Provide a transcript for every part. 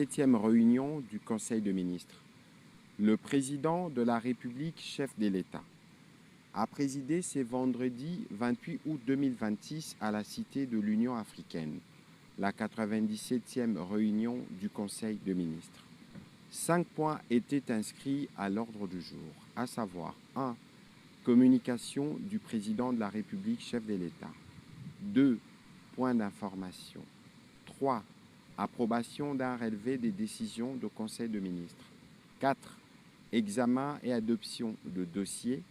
97e réunion du Conseil de ministres. Le président de la République, chef de l'État, a présidé ce vendredi 28 août 2026 à la Cité de l'Union africaine, la 97e réunion du Conseil de ministres. 5 points étaient inscrits à l'ordre du jour, à savoir 1. Communication du président de la République, chef de l'État. 2. Points d'information. 3. Approbation d'un relevé des décisions du Conseil de ministres. 4. Examen et adoption de dossiers.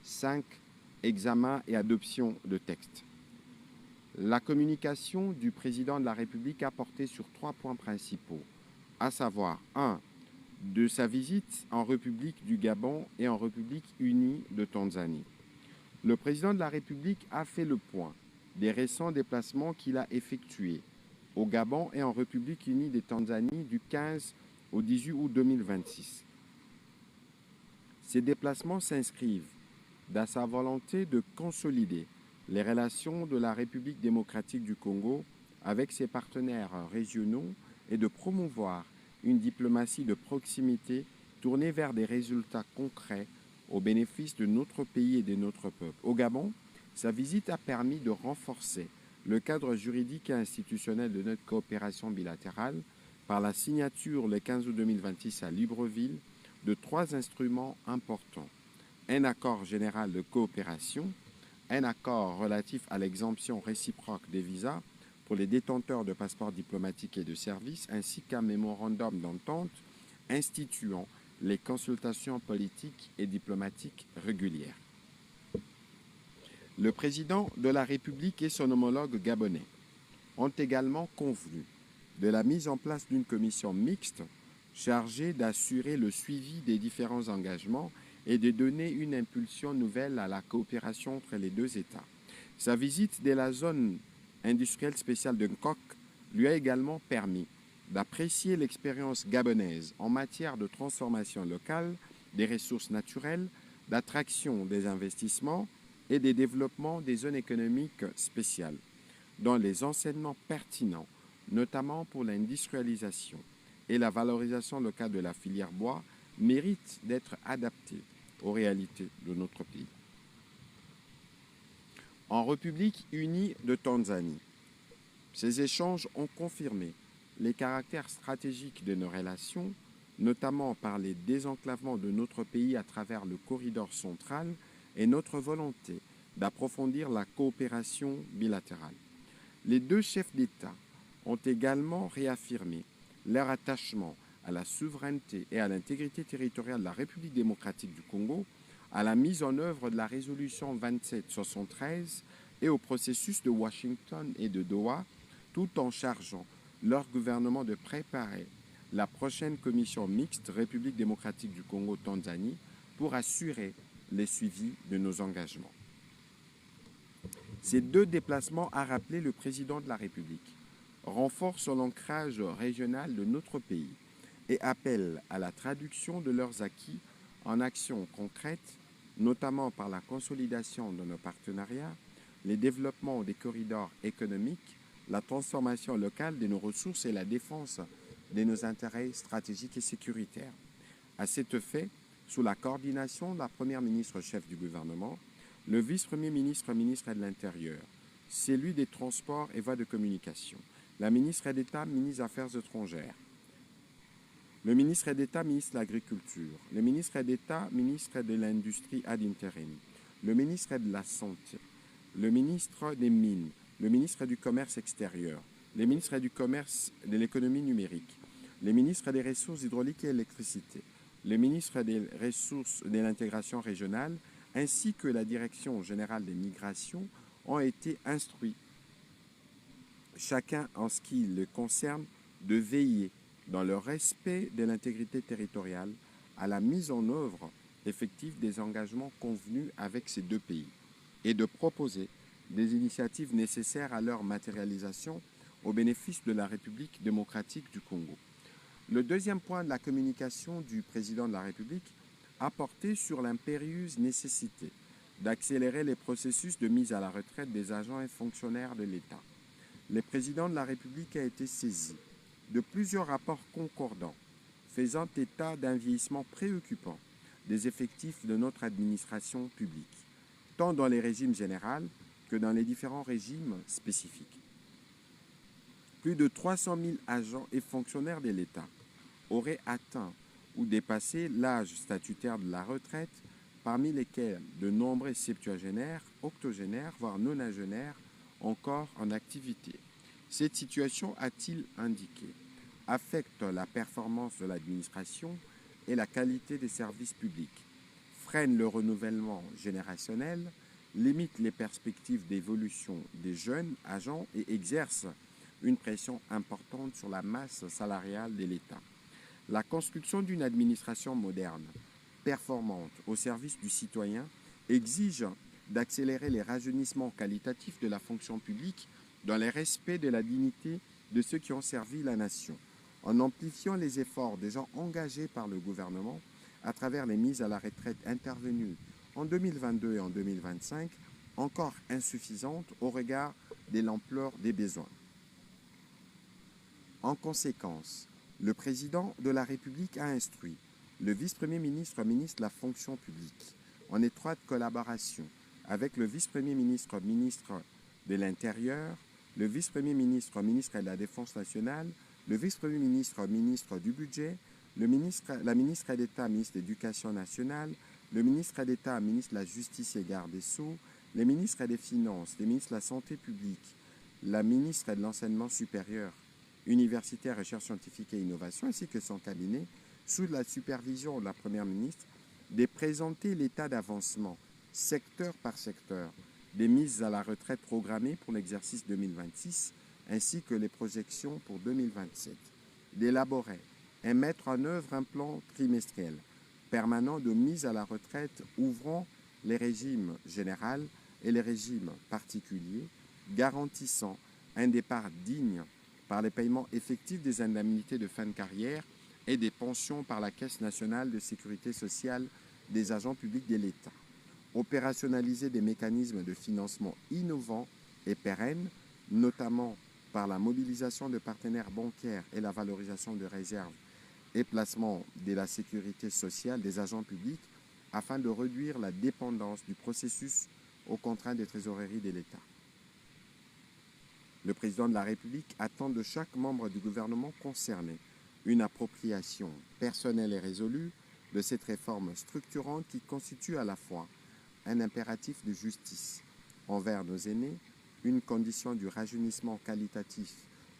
5. Examen et adoption de textes. La communication du président de la République a porté sur 3 points principaux, à savoir 1. De sa visite en République du Gabon et en République unie de Tanzanie. Le président de la République a fait le point des récents déplacements qu'il a effectués au Gabon et en République unie de Tanzanie du 15 au 18 août 2026. Ces déplacements s'inscrivent dans sa volonté de consolider les relations de la République démocratique du Congo avec ses partenaires régionaux et de promouvoir une diplomatie de proximité tournée vers des résultats concrets au bénéfice de notre pays et de notre peuple. Au Gabon, sa visite a permis de renforcer le cadre juridique et institutionnel de notre coopération bilatérale par la signature le 15 août 2026 à Libreville de 3 instruments importants. Un accord général de coopération, un accord relatif à l'exemption réciproque des visas pour les détenteurs de passeports diplomatiques et de services, ainsi qu'un mémorandum d'entente instituant les consultations politiques et diplomatiques régulières. Le président de la République et son homologue gabonais ont également convenu de la mise en place d'une commission mixte chargée d'assurer le suivi des différents engagements et de donner une impulsion nouvelle à la coopération entre les 2 États. Sa visite de la zone industrielle spéciale de Nkok lui a également permis d'apprécier l'expérience gabonaise en matière de transformation locale des ressources naturelles, d'attraction des investissements et de développement des zones économiques spéciales, dont les enseignements pertinents, notamment pour l'industrialisation et la valorisation locale de la filière bois, méritent d'être adaptés aux réalités de notre pays. En République unie de Tanzanie, ces échanges ont confirmé les caractères stratégiques de nos relations, notamment par les désenclavements de notre pays à travers le corridor central et notre volonté d'approfondir la coopération bilatérale. Les 2 chefs d'État ont également réaffirmé leur attachement à la souveraineté et à l'intégrité territoriale de la République démocratique du Congo, à la mise en œuvre de la résolution 2773 et au processus de Washington et de Doha, tout en chargeant leur gouvernement de préparer la prochaine commission mixte République démocratique du Congo-Tanzanie pour assurer le suivi de nos engagements. Ces 2 déplacements, a rappelé le président de la République, renforcent l'ancrage régional de notre pays et appellent à la traduction de leurs acquis en actions concrètes, notamment par la consolidation de nos partenariats, le développement des corridors économiques, la transformation locale de nos ressources et la défense de nos intérêts stratégiques et sécuritaires. À cet effet, sous la coordination de la Première ministre chef du gouvernement, le vice-premier ministre, ministre de l'Intérieur, celui des Transports et Voies de communication, la ministre d'État, ministre des Affaires étrangères, le ministre d'État, ministre de l'Agriculture, le ministre d'État, ministre de l'Industrie ad interim, le ministre de la Santé, le ministre des Mines, le ministre du Commerce extérieur, le ministre du Commerce et de l'économie numérique, le ministre des Ressources hydrauliques et électricité, le ministre des Ressources de l'intégration régionale, ainsi que la Direction générale des migrations ont été instruits, chacun en ce qui le concerne, de veiller, dans le respect de l'intégrité territoriale, à la mise en œuvre effective des engagements convenus avec ces 2 pays et de proposer des initiatives nécessaires à leur matérialisation au bénéfice de la République démocratique du Congo. Le 2e point de la communication du président de la République a porté sur l'impérieuse nécessité d'accélérer les processus de mise à la retraite des agents et fonctionnaires de l'État. Le président de la République a été saisi de plusieurs rapports concordants faisant état d'un vieillissement préoccupant des effectifs de notre administration publique, tant dans les régimes généraux que dans les différents régimes spécifiques. Plus de 300 000 agents et fonctionnaires de l'État auraient atteint ou dépassé l'âge statutaire de la retraite, parmi lesquels de nombreux septuagénaires, octogénaires, voire nonagénaires encore en activité. Cette situation, a-t-il indiqué, affecte la performance de l'administration et la qualité des services publics, freine le renouvellement générationnel, limite les perspectives d'évolution des jeunes agents et exerce une pression importante sur la masse salariale de l'État. La construction d'une administration moderne, performante, au service du citoyen, exige d'accélérer les rajeunissements qualitatifs de la fonction publique dans le respect de la dignité de ceux qui ont servi la nation, en amplifiant les efforts déjà engagés par le gouvernement à travers les mises à la retraite intervenues en 2022 et en 2025, encore insuffisantes au regard de l'ampleur des besoins. En conséquence, le président de la République a instruit le vice-premier ministre, ministre de la fonction publique, en étroite collaboration avec le vice-premier ministre, ministre de l'Intérieur, le vice-premier ministre, ministre de la Défense nationale, le vice-premier ministre, ministre du Budget, la ministre d'État, ministre de l'Éducation nationale, le ministre d'État, ministre de la Justice et garde des Sceaux, les ministres des Finances, les ministres de la Santé publique, la ministre de l'Enseignement supérieur, universitaire, recherche scientifique et innovation, ainsi que son cabinet, sous la supervision de la Première ministre, de présenter l'état d'avancement, secteur par secteur, des mises à la retraite programmées pour l'exercice 2026, ainsi que les projections pour 2027, d'élaborer et mettre en œuvre un plan trimestriel permanent de mise à la retraite ouvrant les régimes généraux et les régimes particuliers, garantissant un départ digne par les paiements effectifs des indemnités de fin de carrière et des pensions par la Caisse nationale de sécurité sociale des agents publics de l'État. Opérationnaliser des mécanismes de financement innovants et pérennes, notamment par la mobilisation de partenaires bancaires et la valorisation de réserves et placements de la sécurité sociale des agents publics afin de réduire la dépendance du processus aux contraintes de trésorerie de l'État. Le président de la République attend de chaque membre du gouvernement concerné une appropriation personnelle et résolue de cette réforme structurante qui constitue à la fois un impératif de justice envers nos aînés, une condition du rajeunissement qualitatif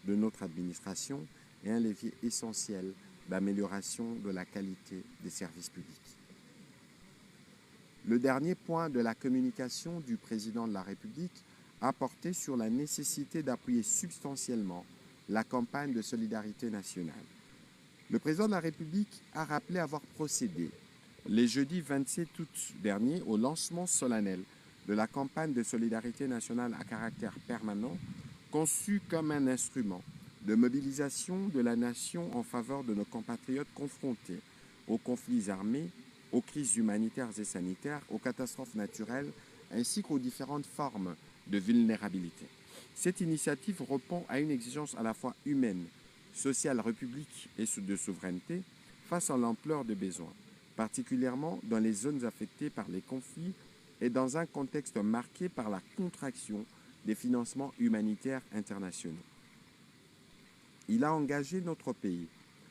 de notre administration et un levier essentiel d'amélioration de la qualité des services publics. Le dernier point de la communication du président de la République a porté sur la nécessité d'appuyer substantiellement la campagne de solidarité nationale. Le président de la République a rappelé avoir procédé le jeudi 27 août dernier au lancement solennel de la campagne de solidarité nationale à caractère permanent, conçue comme un instrument de mobilisation de la nation en faveur de nos compatriotes confrontés aux conflits armés, aux crises humanitaires et sanitaires, aux catastrophes naturelles, ainsi qu'aux différentes formes de vulnérabilité. Cette initiative répond à une exigence à la fois humaine, sociale, république et de souveraineté face à l'ampleur des besoins, particulièrement dans les zones affectées par les conflits et dans un contexte marqué par la contraction des financements humanitaires internationaux. Il a engagé notre pays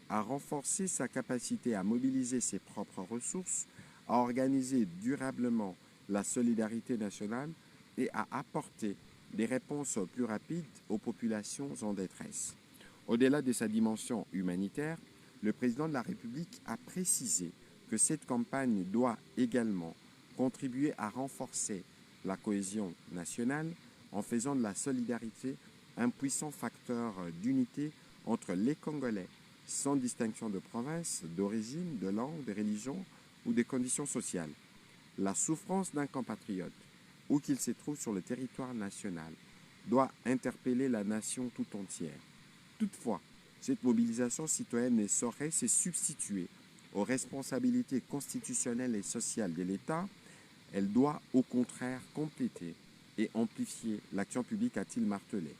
à renforcer sa capacité à mobiliser ses propres ressources, à organiser durablement la solidarité nationale et à apporter des réponses plus rapides aux populations en détresse. Au-delà de sa dimension humanitaire, le président de la République a précisé que cette campagne doit également contribuer à renforcer la cohésion nationale en faisant de la solidarité un puissant facteur d'unité entre les Congolais, sans distinction de province, d'origine, de langue, de religion ou de conditions sociales. La souffrance d'un compatriote, où qu'il se trouve sur le territoire national, doit interpeller la nation tout entière. Toutefois, cette mobilisation citoyenne ne saurait se substituer aux responsabilités constitutionnelles et sociales de l'État. Elle doit au contraire compléter et amplifier l'action publique, a-t-il martelé.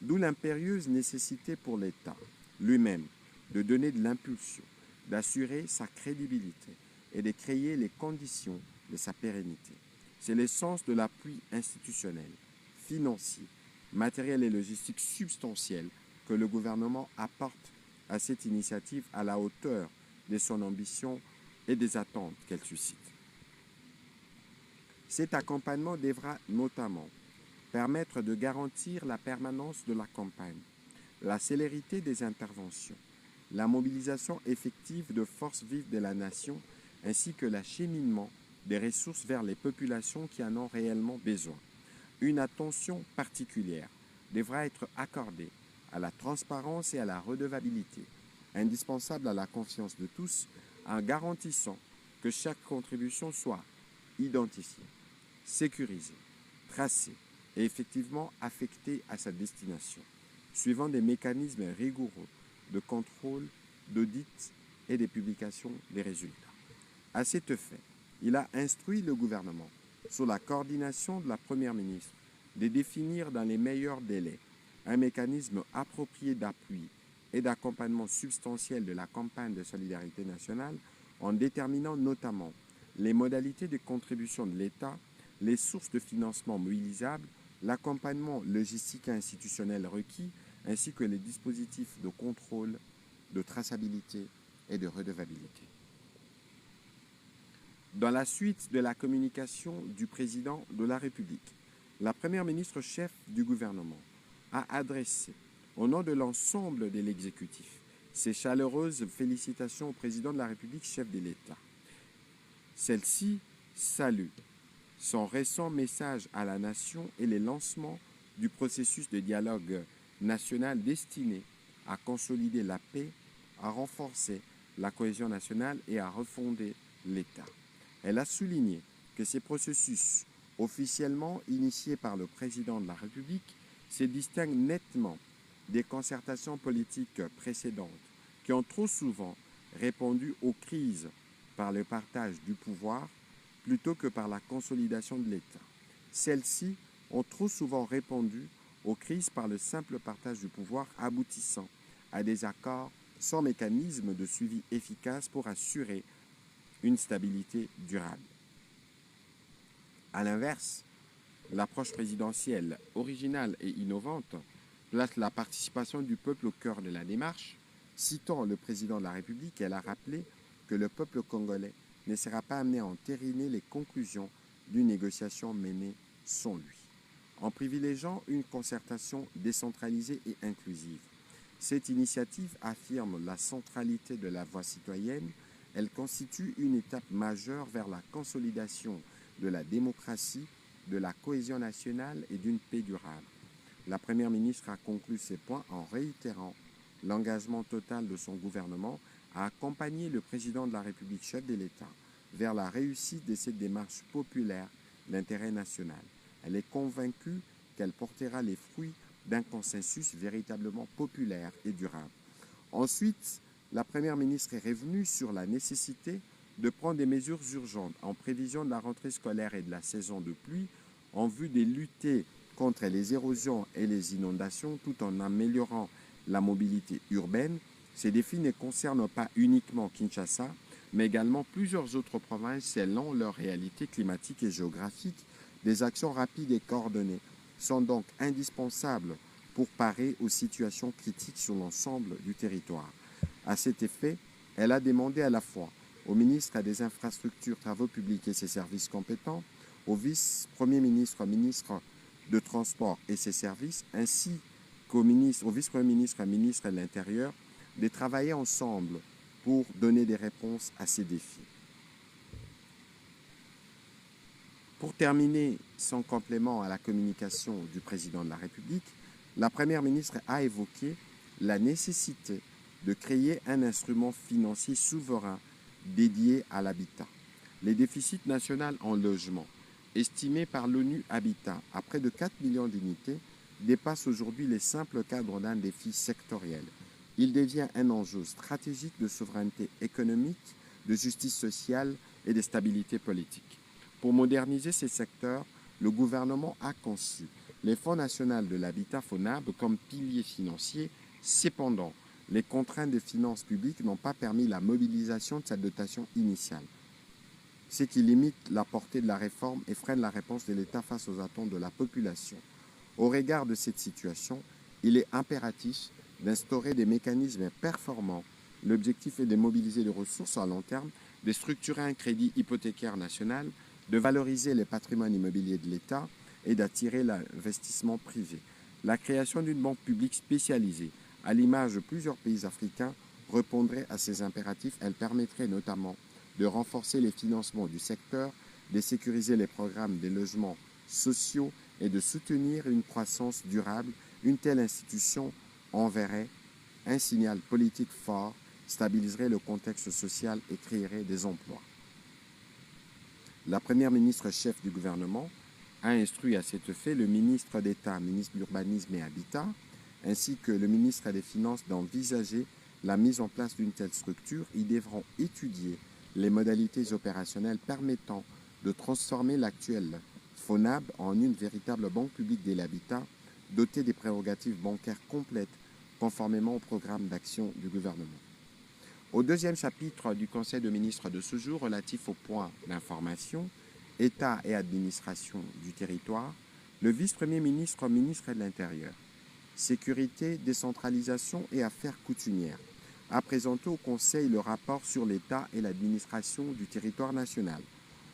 D'où l'impérieuse nécessité pour l'État lui-même, de donner de l'impulsion, d'assurer sa crédibilité et de créer les conditions de sa pérennité. C'est l'essence de l'appui institutionnel, financier, matériel et logistique substantiel que le gouvernement apporte à cette initiative à la hauteur de son ambition et des attentes qu'elle suscite. Cet accompagnement devra notamment permettre de garantir la permanence de la campagne, la célérité des interventions, la mobilisation effective de forces vives de la nation ainsi que l'acheminement des ressources vers les populations qui en ont réellement besoin. Une attention particulière devra être accordée à la transparence et à la redevabilité, indispensable à la confiance de tous, en garantissant que chaque contribution soit identifiée, sécurisée, tracée et effectivement affectée à sa destination, suivant des mécanismes rigoureux de contrôle, d'audit et de publication des résultats. À cet effet, il a instruit le gouvernement, sous la coordination de la Première ministre, de définir dans les meilleurs délais un mécanisme approprié d'appui et d'accompagnement substantiel de la campagne de solidarité nationale en déterminant notamment les modalités de contribution de l'État, les sources de financement mobilisables, l'accompagnement logistique et institutionnel requis, ainsi que les dispositifs de contrôle, de traçabilité et de redevabilité. Dans la suite de la communication du président de la République, la Première ministre chef du gouvernement a adressé, au nom de l'ensemble de l'exécutif, ses chaleureuses félicitations au président de la République chef de l'État. Celle-ci salue son récent message à la nation et le lancement du processus de dialogue national destiné à consolider la paix, à renforcer la cohésion nationale et à refonder l'État. Elle a souligné que ces processus, officiellement initiés par le président de la République, se distinguent nettement des concertations politiques précédentes qui ont trop souvent répondu aux crises par le partage du pouvoir plutôt que par la consolidation de l'État. Celles-ci ont trop souvent répondu aux crises par le simple partage du pouvoir aboutissant à des accords sans mécanisme de suivi efficace pour assurer une stabilité durable. À l'inverse, l'approche présidentielle originale et innovante place la participation du peuple au cœur de la démarche. Citant le président de la République, elle a rappelé que le peuple congolais ne sera pas amené à entériner les conclusions d'une négociation menée sans lui. En privilégiant une concertation décentralisée et inclusive, cette initiative affirme la centralité de la voix citoyenne. Elle constitue une étape majeure vers la consolidation de la démocratie, de la cohésion nationale et d'une paix durable. La Première ministre a conclu ces points en réitérant l'engagement total de son gouvernement à accompagner le président de la République chef de l'État vers la réussite de cette démarche populaire d'intérêt national. Elle est convaincue qu'elle portera les fruits d'un consensus véritablement populaire et durable. Ensuite, la Première ministre est revenue sur la nécessité de prendre des mesures urgentes en prévision de la rentrée scolaire et de la saison de pluie en vue de lutter contre les érosions et les inondations tout en améliorant la mobilité urbaine. Ces défis ne concernent pas uniquement Kinshasa, mais également plusieurs autres provinces selon leur réalité climatique et géographique. Des actions rapides et coordonnées sont donc indispensables pour parer aux situations critiques sur l'ensemble du territoire. À cet effet, elle a demandé à la fois au ministre des Infrastructures, Travaux publics et ses services compétents, au vice-premier ministre, ministre de Transport et ses services, ainsi qu'au vice-premier ministre, ministre de l'Intérieur, de travailler ensemble pour donner des réponses à ces défis. Pour terminer, sans complément à la communication du président de la République, la Première ministre a évoqué la nécessité de créer un instrument financier souverain dédié à l'habitat. Les déficits nationaux en logement, estimés par l'ONU Habitat à près de 4 millions d'unités, dépassent aujourd'hui les simples cadres d'un défi sectoriel. Il devient un enjeu stratégique de souveraineté économique, de justice sociale et de stabilité politique. Pour moderniser ces secteurs, le gouvernement a conçu les Fonds national de l'habitat FONHAB comme pilier financier. Cependant, les contraintes des finances publiques n'ont pas permis la mobilisation de sa dotation initiale, ce qui limite la portée de la réforme et freine la réponse de l'État face aux attentes de la population. Au regard de cette situation, il est impératif d'instaurer des mécanismes performants. L'objectif est de mobiliser les ressources à long terme, de structurer un crédit hypothécaire national, de valoriser les patrimoines immobiliers de l'État et d'attirer l'investissement privé. La création d'une banque publique spécialisée, à l'image de plusieurs pays africains, répondrait à ces impératifs. Elle permettrait notamment de renforcer les financements du secteur, de sécuriser les programmes des logements sociaux et de soutenir une croissance durable. Une telle institution enverrait un signal politique fort, stabiliserait le contexte social et créerait des emplois. La première ministre chef du gouvernement a instruit à cet effet le ministre d'État, ministre de l'Urbanisme et Habitat, ainsi que le ministre des Finances d'envisager la mise en place d'une telle structure. Ils devront étudier les modalités opérationnelles permettant de transformer l'actuelle FONAB en une véritable banque publique de l'habitat, dotée des prérogatives bancaires complètes, conformément au programme d'action du gouvernement. Au deuxième chapitre du Conseil de ministres de ce jour, relatif au point d'information, État et administration du territoire, le vice-premier ministre, ministre de l'Intérieur, Sécurité, décentralisation et affaires coutumières, a présenté au Conseil le rapport sur l'État et l'administration du territoire national.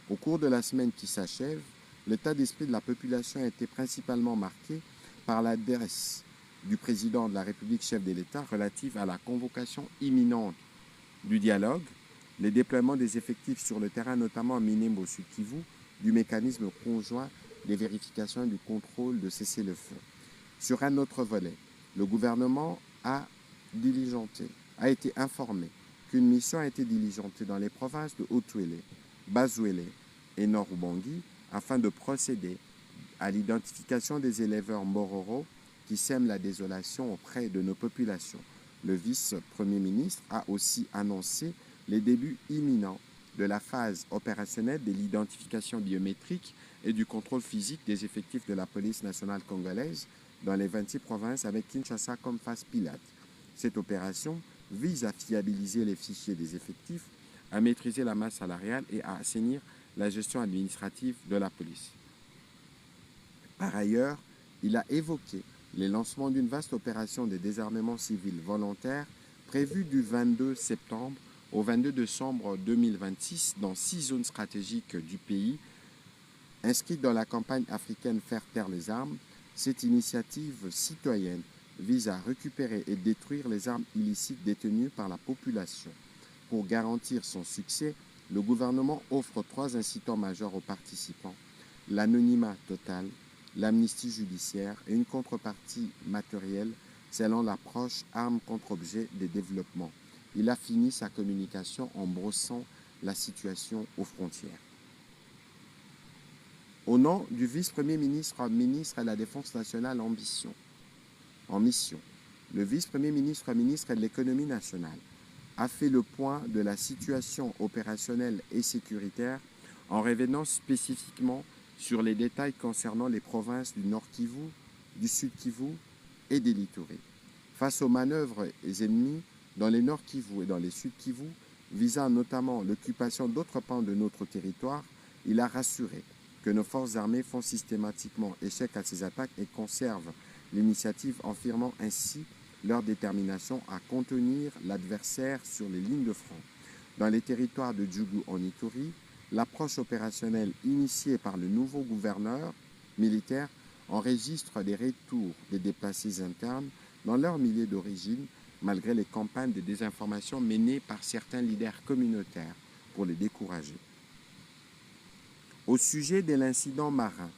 Au cours de la semaine qui s'achève, l'état d'esprit de la population a été principalement marqué par l'adresse du président de la République, chef de l'État, relative à la convocation imminente du dialogue, les déploiements des effectifs sur le terrain, notamment à Minembwe au Sud Kivu, du mécanisme conjoint des vérifications et du contrôle de cessez-le-feu. Sur un autre volet, le gouvernement a été informé qu'une mission a été diligentée dans les provinces de Haut-Uélé, Bas-Uélé et Nord-Ubangi afin de procéder à l'identification des éleveurs Mbororo qui sèment la désolation auprès de nos populations. Le vice-premier ministre a aussi annoncé les débuts imminents de la phase opérationnelle de l'identification biométrique et du contrôle physique des effectifs de la police nationale congolaise dans les 26 provinces avec Kinshasa comme phase pilote. Cette opération vise à fiabiliser les fichiers des effectifs, à maîtriser la masse salariale et à assainir la gestion administrative de la police. Par ailleurs, il a évoqué les lancements d'une vaste opération de désarmement civil volontaire prévue du 22 septembre au 22 décembre 2026 dans 6 zones stratégiques du pays, inscrites dans la campagne africaine Faire taire les armes. Cette initiative citoyenne vise à récupérer et détruire les armes illicites détenues par la population. Pour garantir son succès, le gouvernement offre 3 incitants majeurs aux participants: l'anonymat total, l'amnistie judiciaire et une contrepartie matérielle selon l'approche armes contre objet de développement. Il a fini sa communication en brossant la situation aux frontières. Au nom du vice-premier ministre, ministre de la Défense nationale en mission, le vice-premier ministre, ministre de l'économie nationale, a fait le point de la situation opérationnelle et sécuritaire en revenant spécifiquement sur les détails concernant les provinces du Nord Kivu, du Sud Kivu et des Littourés. Face aux manœuvres ennemies dans les Nord Kivu et dans les Sud Kivu, visant notamment l'occupation d'autres pans de notre territoire, il a rassuré que nos forces armées font systématiquement échec à ces attaques et conservent l'initiative, affirmant ainsi leur détermination à contenir l'adversaire sur les lignes de front. Dans les territoires de Djougou en Ituri, l'approche opérationnelle initiée par le nouveau gouverneur militaire enregistre des retours des déplacés internes dans leur milieu d'origine, malgré les campagnes de désinformation menées par certains leaders communautaires pour les décourager. Au sujet de l'incident marin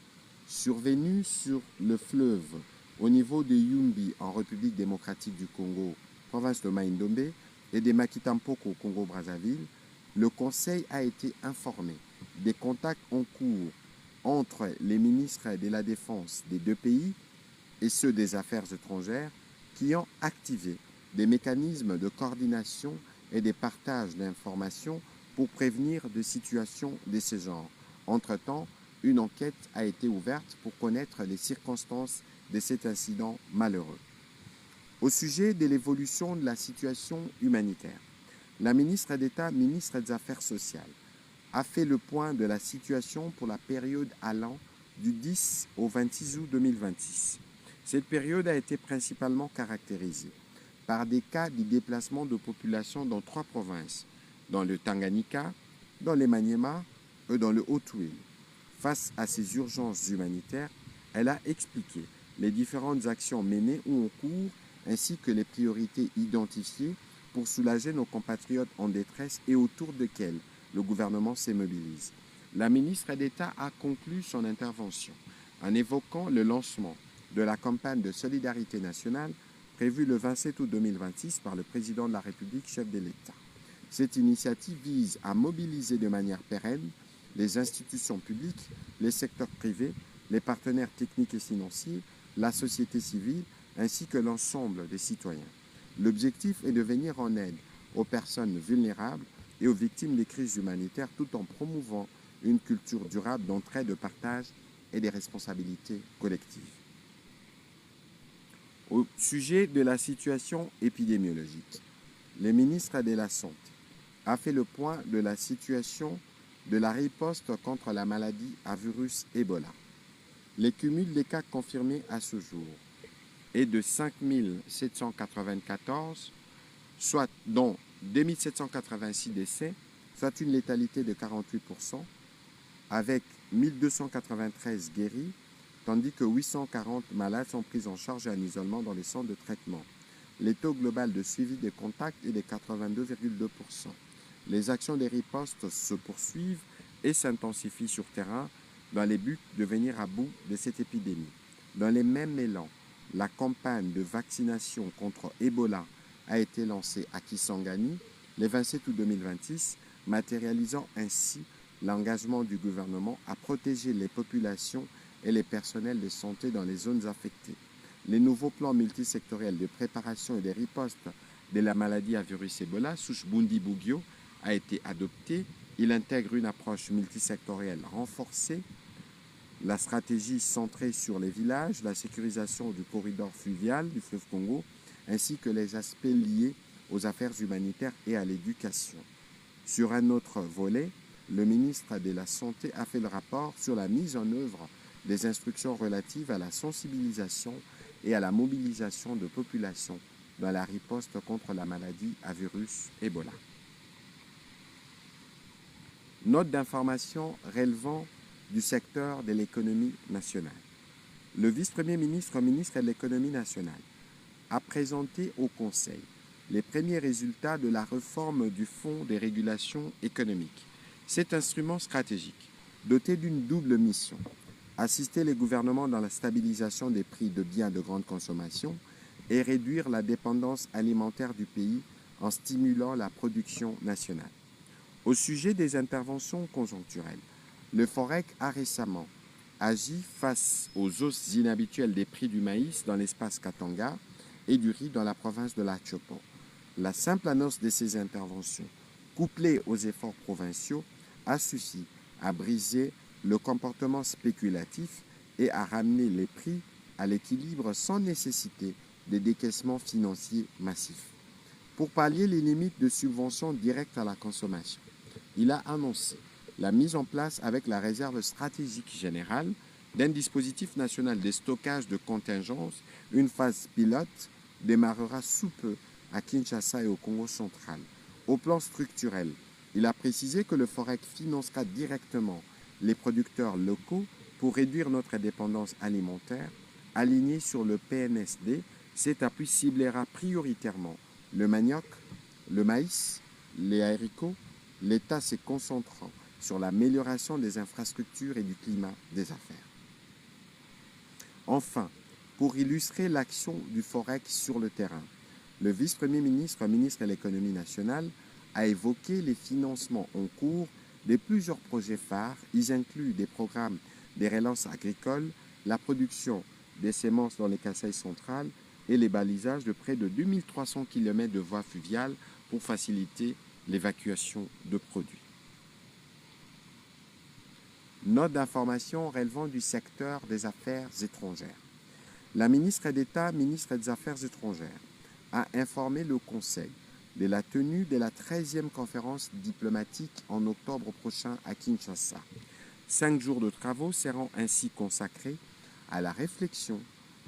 survenu sur le fleuve au niveau de Yumbi en République démocratique du Congo, province de Mai-Ndombe, et de Makitampoko au Congo-Brazzaville, le Conseil a été informé des contacts en cours entre les ministres de la Défense des 2 pays et ceux des Affaires étrangères qui ont activé des mécanismes de coordination et de partage d'informations pour prévenir des situations de ce genre. Entre-temps, une enquête a été ouverte pour connaître les circonstances de cet incident malheureux. Au sujet de l'évolution de la situation humanitaire, la ministre d'État, ministre des Affaires sociales, a fait le point de la situation pour la période allant du 10 au 26 août 2026. Cette période a été principalement caractérisée par des cas de déplacement de population dans 3 provinces, dans le Tanganyika, dans les Maniema et dans le Haut-Ouest. Face à ces urgences humanitaires, elle a expliqué les différentes actions menées ou en cours ainsi que les priorités identifiées pour soulager nos compatriotes en détresse et autour desquelles le gouvernement se mobilise. La ministre d'État a conclu son intervention en évoquant le lancement de la campagne de solidarité nationale prévue le 27 août 2026 par le président de la République, chef de l'État. Cette initiative vise à mobiliser de manière pérenne les institutions publiques, les secteurs privés, les partenaires techniques et financiers, la société civile, ainsi que l'ensemble des citoyens. L'objectif est de venir en aide aux personnes vulnérables et aux victimes des crises humanitaires tout en promouvant une culture durable d'entraide, de partage et des responsabilités collectives. Au sujet de la situation épidémiologique, le ministre de la Santé a fait le point de la situation de la riposte contre la maladie à virus Ebola. Le cumul des cas confirmés à ce jour est de 5 794, soit dont 2 786 décès, soit une létalité de 48%, avec 1293 guéris, tandis que 840 malades sont pris en charge et en isolement dans les centres de traitement. Le taux global de suivi des contacts est de 82,2%. Les actions des ripostes se poursuivent et s'intensifient sur terrain dans le but de venir à bout de cette épidémie. Dans les mêmes élans, la campagne de vaccination contre Ebola a été lancée à Kisangani le 27 août 2026, matérialisant ainsi l'engagement du gouvernement à protéger les populations et les personnels de santé dans les zones affectées. Les nouveaux plans multisectoriels de préparation et de riposte de la maladie à virus Ebola, souche Bundi-Bugyo, a été adopté. Il intègre une approche multisectorielle renforcée, la stratégie centrée sur les villages, la sécurisation du corridor fluvial du fleuve Congo, ainsi que les aspects liés aux affaires humanitaires et à l'éducation. Sur un autre volet, le ministre de la Santé a fait le rapport sur la mise en œuvre des instructions relatives à la sensibilisation et à la mobilisation de populations dans la riposte contre la maladie à virus Ebola. Note d'information relevant du secteur de l'économie nationale. Le vice-premier ministre, ministre de l'économie nationale, a présenté au Conseil les premiers résultats de la réforme du Fonds des régulations économiques. Cet instrument stratégique, doté d'une double mission, assister les gouvernements dans la stabilisation des prix de biens de grande consommation et réduire la dépendance alimentaire du pays en stimulant la production nationale. Au sujet des interventions conjoncturelles, le FOREC a récemment agi face aux hausses inhabituelles des prix du maïs dans l'espace Katanga et du riz dans la province de la Chopo. La simple annonce de ces interventions, couplée aux efforts provinciaux, a suffi à briser le comportement spéculatif et à ramener les prix à l'équilibre sans nécessiter de décaissements financiers massifs. Pour pallier les limites de subventions directes à la consommation, il a annoncé la mise en place avec la réserve stratégique générale d'un dispositif national de stockage de contingence. Une phase pilote démarrera sous peu à Kinshasa et au Congo central. Au plan structurel, il a précisé que le FOREC financera directement les producteurs locaux pour réduire notre dépendance alimentaire. Aligné sur le PNSD, cet appui ciblera prioritairement le manioc, le maïs, les haricots, l'État se concentrant sur l'amélioration des infrastructures et du climat des affaires. Enfin, pour illustrer l'action du FOREC sur le terrain, le vice-premier ministre, ministre de l'économie nationale, a évoqué les financements en cours de plusieurs projets phares. Ils incluent des programmes de relance agricole, la production des semences dans les Kasaï centrales et les balisages de près de 2300 km de voies fluviales pour faciliter l'évacuation de produits. Note d'information relevant du secteur des affaires étrangères. La ministre d'État, ministre des Affaires étrangères, a informé le Conseil de la tenue de la 13e conférence diplomatique en octobre prochain à Kinshasa. 5 jours de travaux seront ainsi consacrés à la réflexion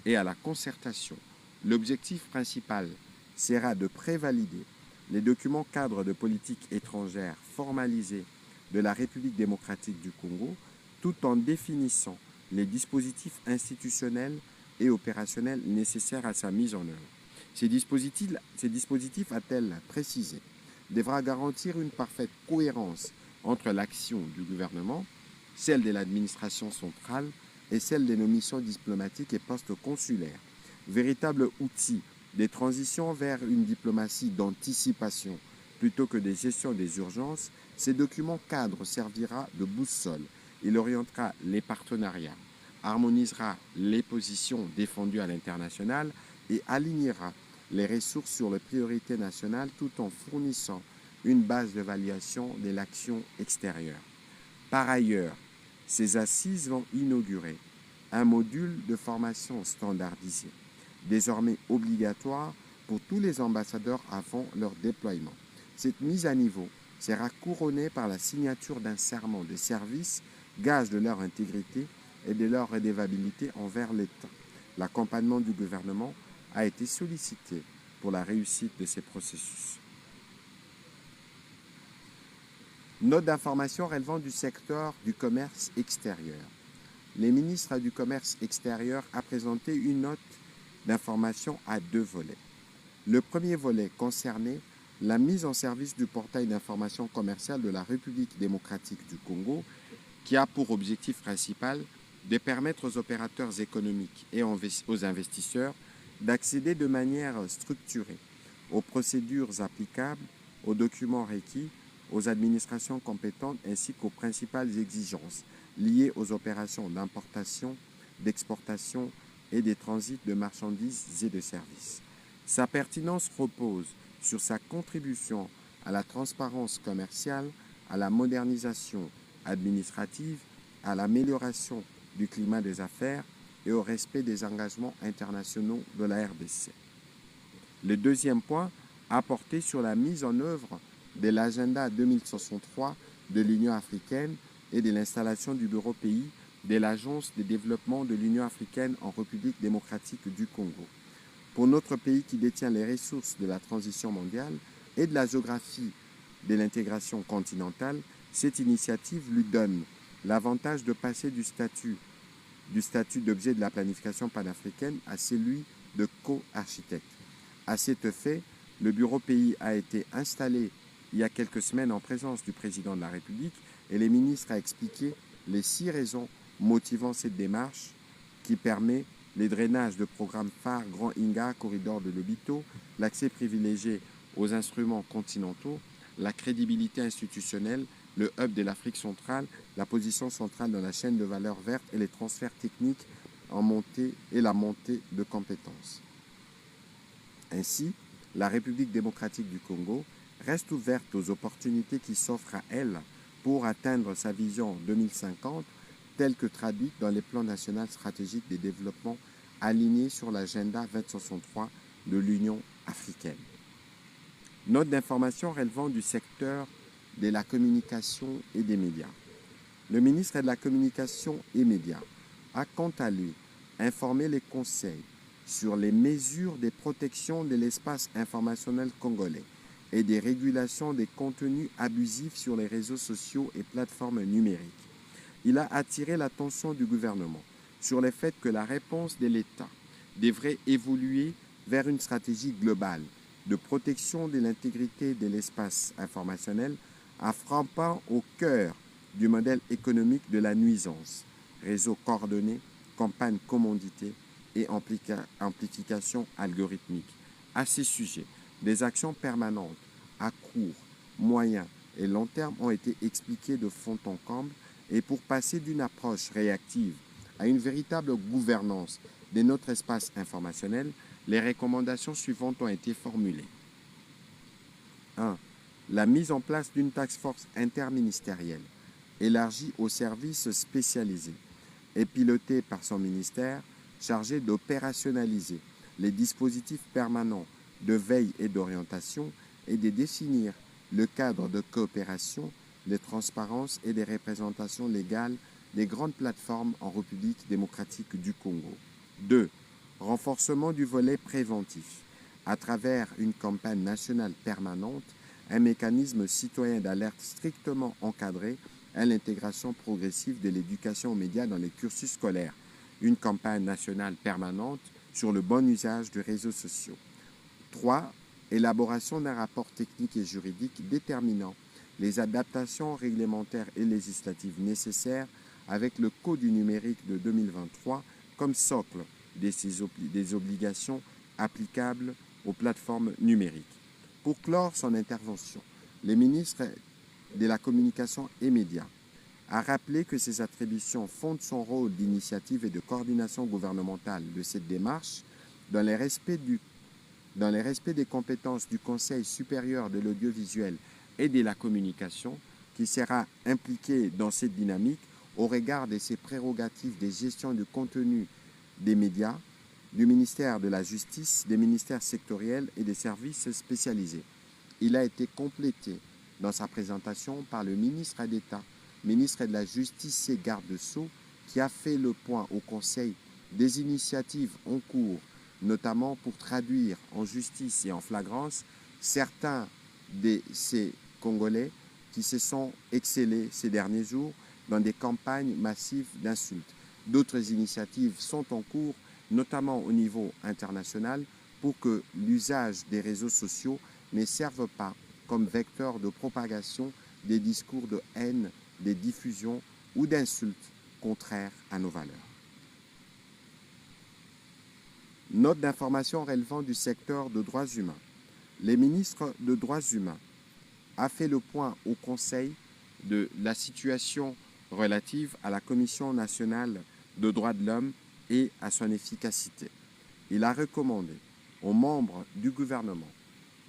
et à la concertation. L'objectif principal sera de prévalider les documents cadres de politique étrangère formalisés de la République démocratique du Congo, tout en définissant les dispositifs institutionnels et opérationnels nécessaires à sa mise en œuvre. Ces dispositifs, a-t-elle précisé, devra garantir une parfaite cohérence entre l'action du gouvernement, celle de l'administration centrale et celle de nos missions diplomatiques et postes consulaires. Véritable outil des transitions vers une diplomatie d'anticipation plutôt que de gestion des urgences, ces documents cadres servira de boussole. Il orientera les partenariats, harmonisera les positions défendues à l'international et alignera les ressources sur les priorités nationales tout en fournissant une base d'évaluation de l'action extérieure. Par ailleurs, ces assises vont inaugurer un module de formation standardisé, désormais obligatoire pour tous les ambassadeurs avant leur déploiement. Cette mise à niveau sera couronnée par la signature d'un serment de service, gage de leur intégrité et de leur redevabilité envers l'État. L'accompagnement du gouvernement a été sollicité pour la réussite de ces processus. Note d'information relevant du secteur du commerce extérieur. Le ministre du Commerce extérieur a présenté une note d'information à 2 volets. Le premier volet concernait la mise en service du portail d'information commerciale de la République démocratique du Congo, qui a pour objectif principal de permettre aux opérateurs économiques et aux investisseurs d'accéder de manière structurée aux procédures applicables, aux documents requis, aux administrations compétentes ainsi qu'aux principales exigences liées aux opérations d'importation, d'exportation et des transits de marchandises et de services. Sa pertinence repose sur sa contribution à la transparence commerciale, à la modernisation administrative, à l'amélioration du climat des affaires et au respect des engagements internationaux de la RDC. Le deuxième point a porté sur la mise en œuvre de l'agenda 2063 de l'Union africaine et de l'installation du bureau pays de l'Agence de développement de l'Union africaine en République démocratique du Congo. Pour notre pays qui détient les ressources de la transition mondiale et de la géographie de l'intégration continentale, cette initiative lui donne l'avantage de passer du statut d'objet de la planification panafricaine à celui de co-architecte. À cet fait, le bureau pays a été installé il y a quelques semaines en présence du président de la République et le ministre a expliqué les 6 raisons motivant cette démarche qui permet les drainages de programmes phares Grand Inga, corridor de Lobito, l'accès privilégié aux instruments continentaux, la crédibilité institutionnelle, le hub de l'Afrique centrale, la position centrale dans la chaîne de valeur verte et les transferts techniques en montée et la montée de compétences. Ainsi, la République démocratique du Congo reste ouverte aux opportunités qui s'offrent à elle pour atteindre sa vision 2050 telle que traduite dans les plans nationaux stratégiques de développement alignés sur l'agenda 2063 de l'Union africaine. Note d'information relevant du secteur de la communication et des médias. Le ministre de la Communication et Médias a quant à lui informé les conseils sur les mesures de protection de l'espace informationnel congolais et des régulations des contenus abusifs sur les réseaux sociaux et plateformes numériques. Il a attiré l'attention du gouvernement sur le fait que la réponse de l'État devrait évoluer vers une stratégie globale de protection de l'intégrité de l'espace informationnel en frappant au cœur du modèle économique de la nuisance, réseau coordonné, campagne commanditée et amplification algorithmique. À ces sujets, des actions permanentes à court, moyen et long terme ont été expliquées de fond en comble et pour passer d'une approche réactive à une véritable gouvernance de notre espace informationnel, les recommandations suivantes ont été formulées. 1. La mise en place d'une task force interministérielle élargie aux services spécialisés et pilotée par son ministère chargé d'opérationnaliser les dispositifs permanents de veille et d'orientation et de définir le cadre de coopération, de transparence et des représentations légales des grandes plateformes en République démocratique du Congo. 2. Renforcement du volet préventif à travers une campagne nationale permanente, un mécanisme citoyen d'alerte strictement encadré à l'intégration progressive de l'éducation aux médias dans les cursus scolaires, une campagne nationale permanente sur le bon usage des réseaux sociaux. 3. Élaboration d'un rapport technique et juridique déterminant les adaptations réglementaires et législatives nécessaires avec le Code du numérique de 2023 comme socle des obligations applicables aux plateformes numériques. Pour clore son intervention, le ministre de la Communication et Médias a rappelé que ces attributions fondent son rôle d'initiative et de coordination gouvernementale de cette démarche dans le respect des compétences du Conseil supérieur de l'audiovisuel et de la communication qui sera impliqué dans cette dynamique au regard de ses prérogatives de gestion du contenu des médias, du ministère de la Justice, des ministères sectoriels et des services spécialisés. Il a été complété dans sa présentation par le ministre d'État, ministre de la Justice et garde de Sceaux, qui a fait le point au Conseil des initiatives en cours, notamment pour traduire en justice et en flagrance certains de ces Congolais qui se sont excellés ces derniers jours dans des campagnes massives d'insultes. D'autres initiatives sont en cours, notamment au niveau international, pour que l'usage des réseaux sociaux ne serve pas comme vecteur de propagation des discours de haine, des diffusions ou d'insultes contraires à nos valeurs. Note d'information relevant du secteur de droits humains. Le ministre des droits humains a fait le point au Conseil de la situation relative à la Commission nationale des droits de l'homme et à son efficacité. Il a recommandé aux membres du gouvernement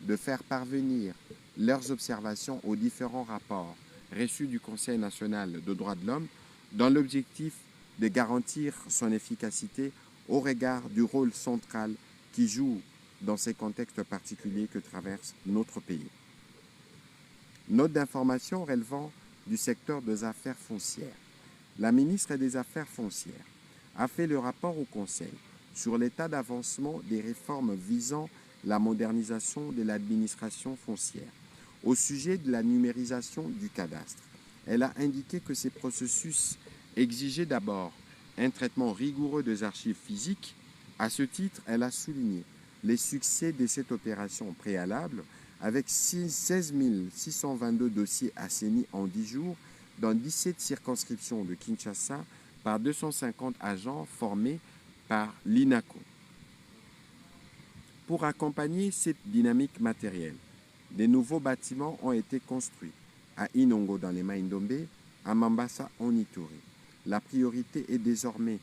de faire parvenir leurs observations aux différents rapports reçus du Conseil national des droits de l'homme dans l'objectif de garantir son efficacité au regard du rôle central qu'il joue dans ces contextes particuliers que traverse notre pays. Note d'information relevant du secteur des affaires foncières. La ministre des Affaires foncières a fait le rapport au Conseil sur l'état d'avancement des réformes visant la modernisation de l'administration foncière. Au sujet de la numérisation du cadastre, elle a indiqué que ces processus exigeaient d'abord un traitement rigoureux des archives physiques. À ce titre, elle a souligné les succès de cette opération préalable avec 16 622 dossiers assainis en 10 jours dans 17 circonscriptions de Kinshasa par 250 agents formés par l'INACO. Pour accompagner cette dynamique matérielle, de nouveaux bâtiments ont été construits à Inongo dans les Maïndombe, à Mambasa en Ituri. La priorité est désormais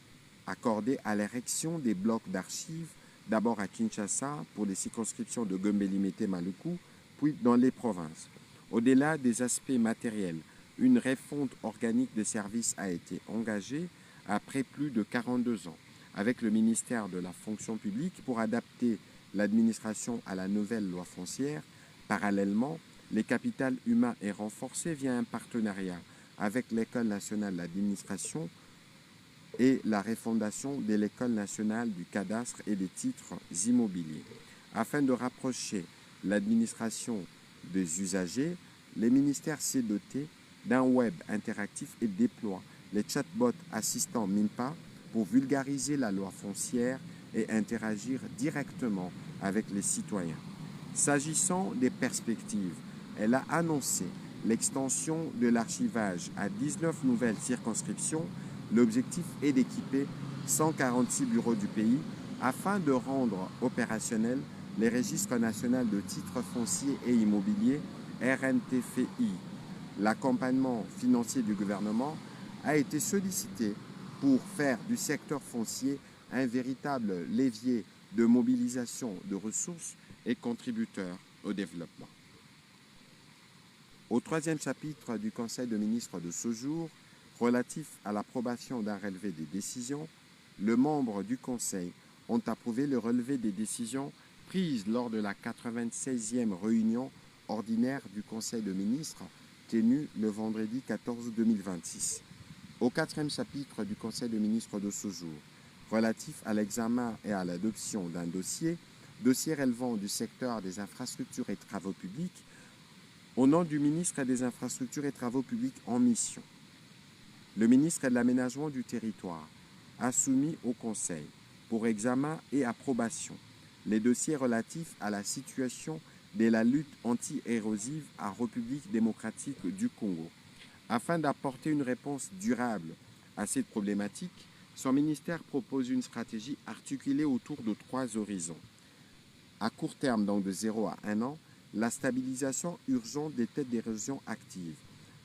accordée à l'érection des blocs d'archives, d'abord à Kinshasa pour les circonscriptions de Gombe-Limete-Maluku, puis dans les provinces. Au-delà des aspects matériels, une refonte organique des services a été engagée après plus de 42 ans avec le ministère de la fonction publique pour adapter l'administration à la nouvelle loi foncière. Parallèlement, le capital humain est renforcé via un partenariat avec l'École nationale d'administration et la refondation de l'École nationale du cadastre et des titres immobiliers. Afin de rapprocher l'administration des usagers, le ministère s'est doté d'un web interactif et déploie les chatbots assistants MINPA pour vulgariser la loi foncière et interagir directement avec les citoyens. S'agissant des perspectives, elle a annoncé l'extension de l'archivage à 19 nouvelles circonscriptions. L'objectif est d'équiper 146 bureaux du pays afin de rendre opérationnel les registres nationaux de titres fonciers et immobiliers RNTFI. L'accompagnement financier du gouvernement a été sollicité pour faire du secteur foncier un véritable levier de mobilisation de ressources et contributeur au développement. Au troisième chapitre du Conseil de ministres de ce jour, relatif à l'approbation d'un relevé des décisions, les membres du Conseil ont approuvé le relevé des décisions prise lors de la 96e réunion ordinaire du Conseil de ministres tenue le vendredi 14 août 2026. Au quatrième chapitre du Conseil de ministres de ce jour, relatif à l'examen et à l'adoption d'un dossier relevant du secteur des infrastructures et travaux publics, au nom du ministre des Infrastructures et Travaux publics en mission, le ministre de l'Aménagement du territoire a soumis au Conseil, pour examen et approbation, les dossiers relatifs à la situation de la lutte anti-érosive en République démocratique du Congo. Afin d'apporter une réponse durable à cette problématique, son ministère propose une stratégie articulée autour de 3 horizons. À court terme, donc de 0 à 1 an, la stabilisation urgente des têtes d'érosion actives,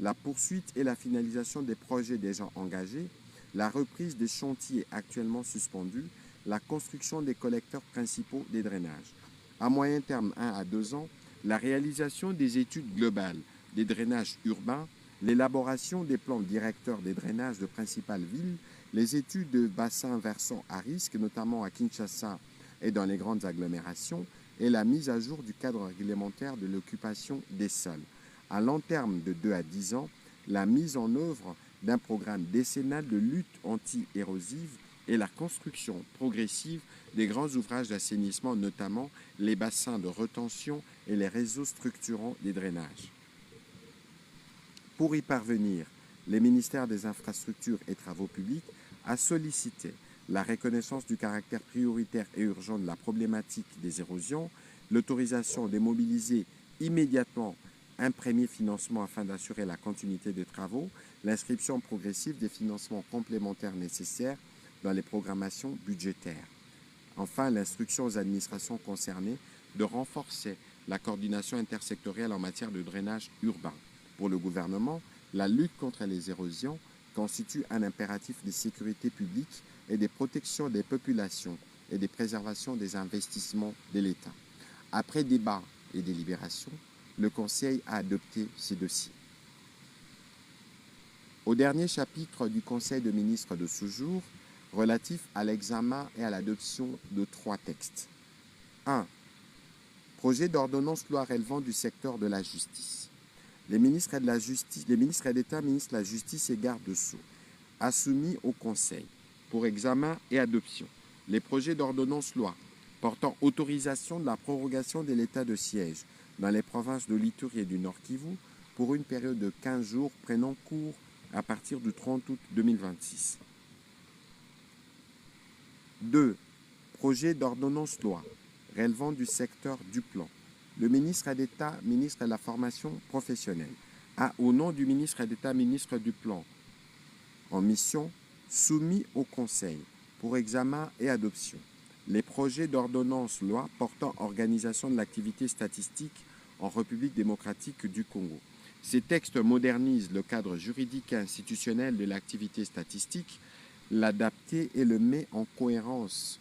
la poursuite et la finalisation des projets déjà engagés, la reprise des chantiers actuellement suspendus, la construction des collecteurs principaux des drainages. À moyen terme, 1 à 2 ans, la réalisation des études globales des drainages urbains, l'élaboration des plans directeurs des drainages de principales villes, les études de bassins versants à risque, notamment à Kinshasa et dans les grandes agglomérations, et la mise à jour du cadre réglementaire de l'occupation des sols. À long terme, de 2 à 10 ans, la mise en œuvre d'un programme décennal de lutte anti-érosive et la construction progressive des grands ouvrages d'assainissement, notamment les bassins de rétention et les réseaux structurants des drainages. Pour y parvenir, les ministères des Infrastructures et Travaux publics a sollicité la reconnaissance du caractère prioritaire et urgent de la problématique des érosions, l'autorisation de mobiliser immédiatement un premier financement afin d'assurer la continuité des travaux, l'inscription progressive des financements complémentaires nécessaires dans les programmations budgétaires. Enfin, l'instruction aux administrations concernées de renforcer la coordination intersectorielle en matière de drainage urbain. Pour le gouvernement, la lutte contre les érosions constitue un impératif de sécurité publique et de protection des populations et de préservation des investissements de l'État. Après débat et délibération, le Conseil a adopté ces dossiers. Au dernier chapitre du Conseil de ministres de ce jour, relatif à l'examen et à l'adoption de 3 textes. 1. Projet d'ordonnance loi relevant du secteur de la justice. Les ministres d'État, ministres de la Justice et garde-sceaux a soumis au Conseil pour examen et adoption les projets d'ordonnance loi portant autorisation de la prorogation de l'état de siège dans les provinces de l'Ituri et du Nord Kivu pour une période de 15 jours prenant cours à partir du 30 août 2026. 2. Projet d'ordonnance loi relevant du secteur du plan. Le ministre d'État, ministre de la formation professionnelle, a, au nom du ministre d'État, ministre du plan, en mission, soumis au Conseil pour examen et adoption les projets d'ordonnance loi portant organisation de l'activité statistique en République démocratique du Congo. Ces textes modernisent le cadre juridique et institutionnel de l'activité statistique, l'adaptent et le met en cohérence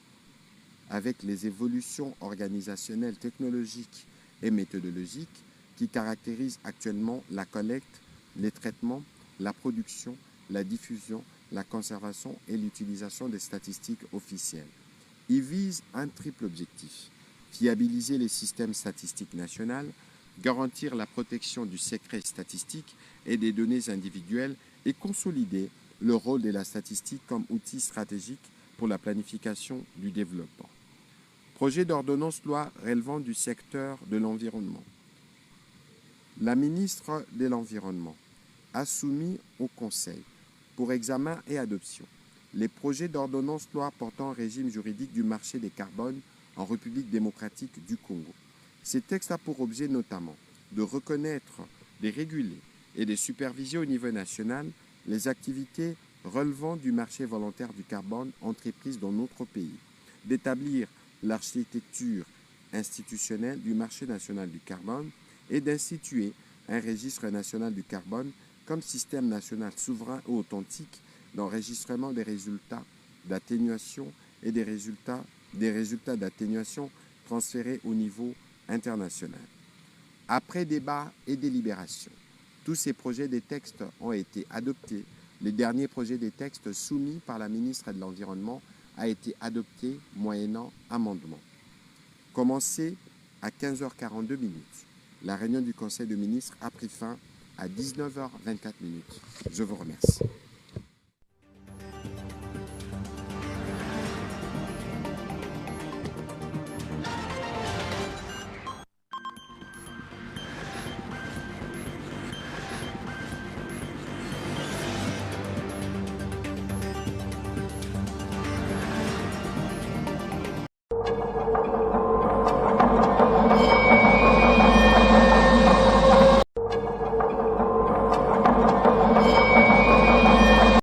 avec les évolutions organisationnelles, technologiques et méthodologiques qui caractérisent actuellement la collecte, les traitements, la production, la diffusion, la conservation et l'utilisation des statistiques officielles. Il vise un triple objectif: fiabiliser les systèmes statistiques nationaux, garantir la protection du secret statistique et des données individuelles et consolider le rôle de la statistique comme outil stratégique pour la planification du développement. Projet d'ordonnance loi relevant du secteur de l'environnement. La ministre de l'Environnement a soumis au Conseil pour examen et adoption les projets d'ordonnance loi portant régime juridique du marché des carbones en République démocratique du Congo. Ces textes ont pour objet notamment de reconnaître, de réguler et de superviser au niveau national les activités relevant du marché volontaire du carbone entreprises dans notre pays, d'établir l'architecture institutionnelle du marché national du carbone et d'instituer un registre national du carbone comme système national souverain et authentique d'enregistrement des résultats d'atténuation et des résultats d'atténuation transférés au niveau international. Après débat et délibération, tous ces projets de textes ont été adoptés. Le dernier projet de texte soumis par la ministre de l'Environnement a été adopté moyennant amendement. commencé à 15h42. La réunion du Conseil de ministres a pris fin à 19h24. Je vous remercie.